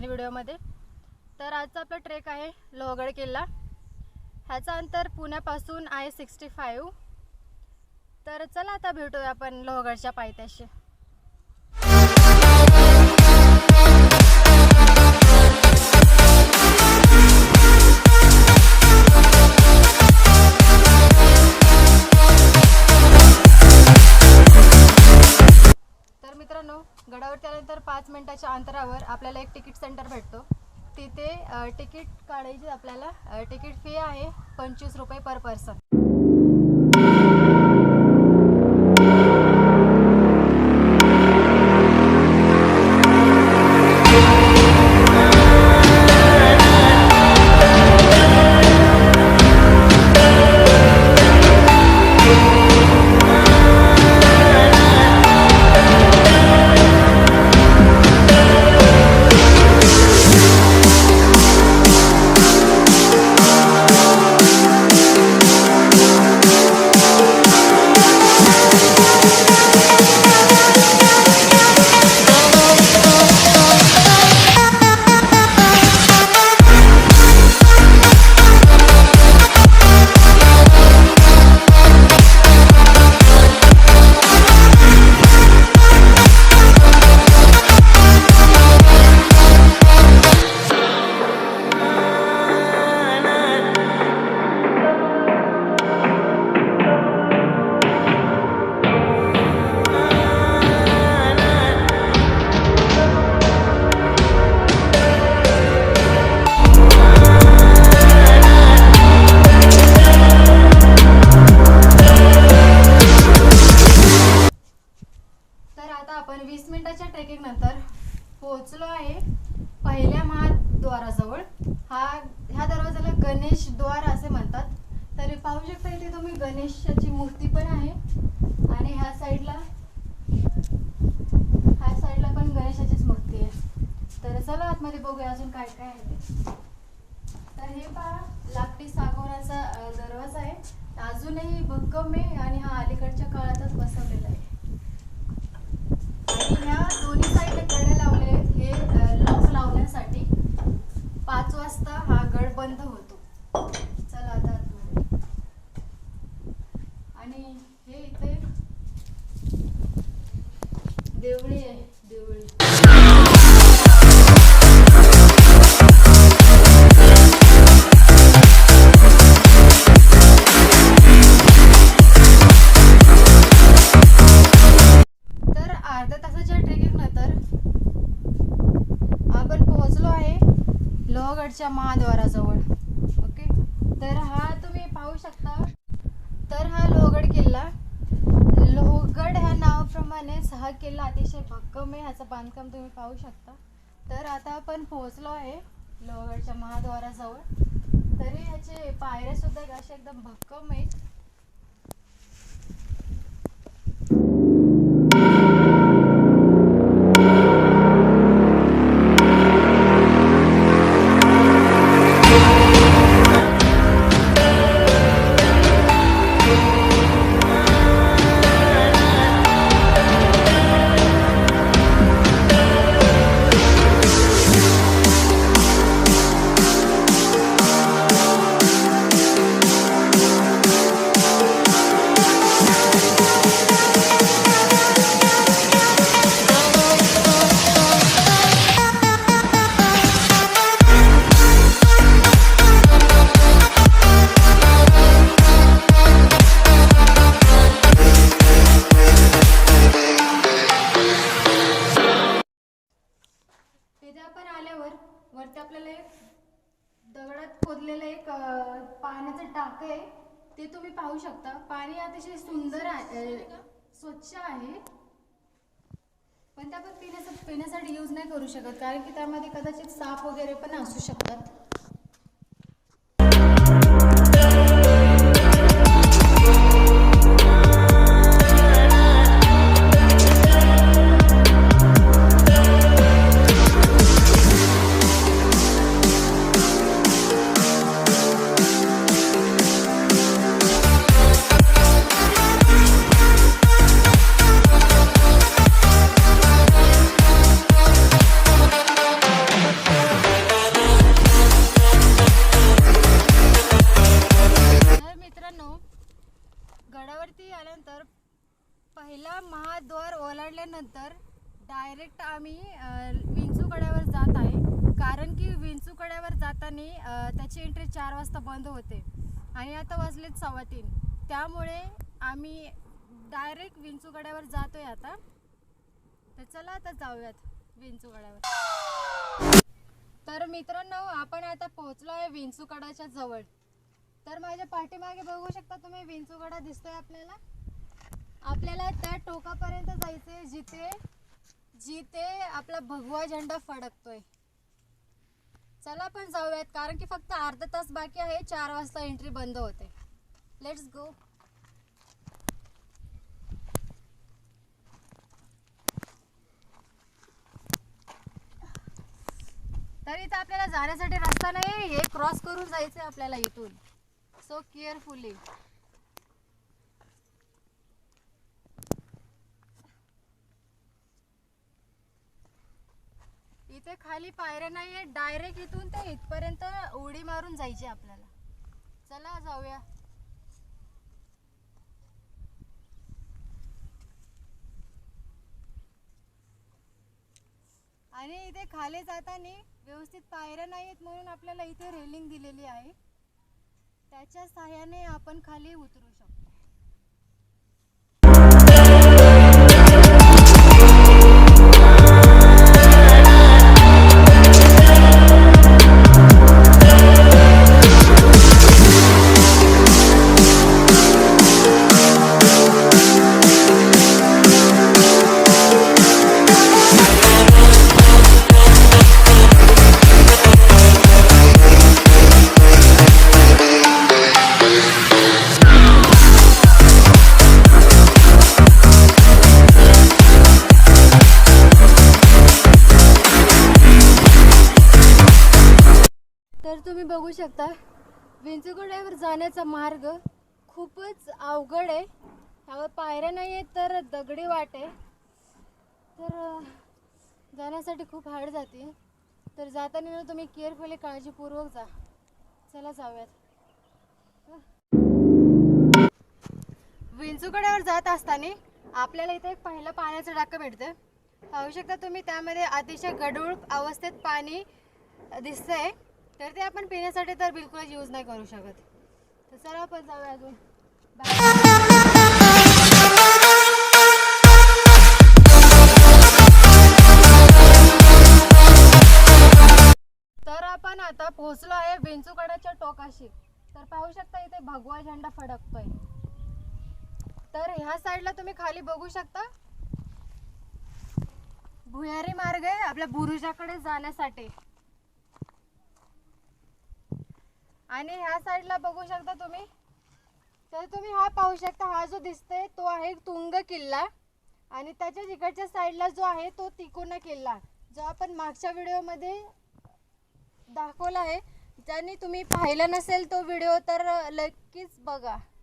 नवीन व्हिडिओमध्ये। तर आजचा आपला ट्रेक आहे लोहगड किल्ला। ह्याचा अंतर पुण्यापासून आहे 65। तर चला आता भेटूया आपण लोहगडच्या पायथ्याशी। मित्रांनो, गडावरती आल्यानंतर 5 मिनिटाच्या अंतरावर आपल्याला एक तिकीट सेंटर भेटतो। तिथे तिकीट काढायची आपल्याला तिकीट फी आहे 25 रुपये पर पर्सन। आपण 20 मिनिटाच्या ट्रेकिंग नंतर पोहोचलो आहे पहिल्या महाद्वाराजवळ। ह्या दरवाजाला गणेश द्वार असे म्हणतात। तरी पाहू शकता इथे तुम्ही गणेशाची मूर्ती पण आहे आणि ह्या साइडला पण गणेशाचीच मूर्ती आहे। तर चला आतमध्ये बघूया अजून काय काय आहे ते। तर हे पहा, लाकडी सागवानाचा दरवाजा आहे, अजूनही भक्कम आहे आणि हा अलीकडच्या काळातच बसवलेला आहे। ह्या दोन्ही साईडला कड्या लावले आहेत हे लॉक लावण्यासाठी। 5 वाजता हा गड बंद होतो। चला आता आतमध्ये। आणि हे इथे देवळी आहे, देवळी। लोहगडच्या महाद्वाराजवळ। ओके, तर हा तुम्ही पाहू शकता। तर हा लोहगड किल्ला, लोहगड ह्या नावाप्रमाणेच हा किल्ला अतिशय भक्कम आहे। ह्याचं बांधकाम तुम्ही पाहू शकता। तर आता आपण पोहोचलो आहे लोहगडच्या महाद्वाराजवळ। तरी ह्याचे पायऱ्या सुद्धा अशा एकदम भक्कम आहेत। वरती आपल्याला एक दगडात खोदलेलं एक पाण्याचं टाक आहे, ते तुम्ही पाहू शकता। पाणी अतिशय सुंदर आहे, स्वच्छ आहे, पण ते आपण पिण्यासाठी यूज नाही करू शकत, कारण की त्यामध्ये कदाचित साप वगैरे पण असू शकतात। आम्ही विंचूकड्यावर जात आहे, कारण की विंचूकड्यावर जाताना त्याची एंट्री 4 वाजता बंद होते आणि आता वाजलेत 3:15. त्यामुळे आम्ही डायरेक्ट विंचूकड्यावर जातोय आता. तर चला आता जाऊयात विंचूकड्यावर. तर मित्रांनो, आपण आता पोहोचलो आहे विंचूकडाच्या जवळ. तर माझ्या पाठीमागे बघू शकता तुम्ही, विंचूकडा दिसतोय आपल्याला. आपल्याला त्या टोकापर्यंत जायचंय जिथे जिथे आपला भगवा झेंडा फडकतोय. चला आपण जाऊयात, कारण की फक्त अर्धा तास बाकी आहे. 4 वाजता एंट्री बंद होते. Let's go. तर इथं आपल्याला जाण्यासाठी रस्ता नाही, हे क्रॉस करून जायचंय आपल्याला इथून. So carefully. इथे खाली पायऱ्या नाहीये, डायरेक्ट इथून ते इथपर्यंत उडी मारून जायची आपल्याला. चला जाऊया. आणि इथे खाली जाताना व्यवस्थित पायऱ्या नाहीत, म्हणून आपल्याला इथे रेलिंग दिलेली आहे. त्याच्या सहाय्याने आपण खाली उतरू शकतो. तर तुम्ही बघू शकता, विंचूकड्यावर जाण्याचा मार्ग खूपच अवघड आहे. त्यावर पायऱ्या नाही आहेत, तर दगडी वाट आहे. तर जाण्यासाठी खूप हार्ड जाते. तर जाताना तुम्ही केअरफुली काळजीपूर्वक जा. चला जाऊयात. विंचूकड्यावर जात असताना आपल्याला इथे एक पहिलं पाण्याचं टाकं भेटतं. पाहू शकता तुम्ही, त्यामध्ये अतिशय गढूळ अवस्थेत पाणी दिसतंय. तर ते आपण पिण्यासाठी तर बिलकुलच यूज नाही करू शकत. तर चला आपण जाऊया अजून. तर आपण आता पोहोचलो आहे विंचूकड्याच्या टोकाशी. तर पाहू शकता इथे भगवा झेंडा फडकतोय. तर ह्या साईडला तुम्ही खाली बघू शकता, भुयारी मार्ग आहे आपल्या बुरुजाकडे जाण्यासाठी. आणि ह्या साईडला बघू शकता तुम्ही, तर तुम्ही हा पाहू शकता, हा जो दिसतोय तो आहे तुंग किल्ला. आणि त्याच्या इकडच्या साईडला जो आहे तो तिकोना किल्ला, जो आपण मागच्या व्हिडिओमध्ये दाखवला आहे. ज्यांनी तुम्ही पाहिला नसेल तो व्हिडिओ, तर नक्कीच बघा.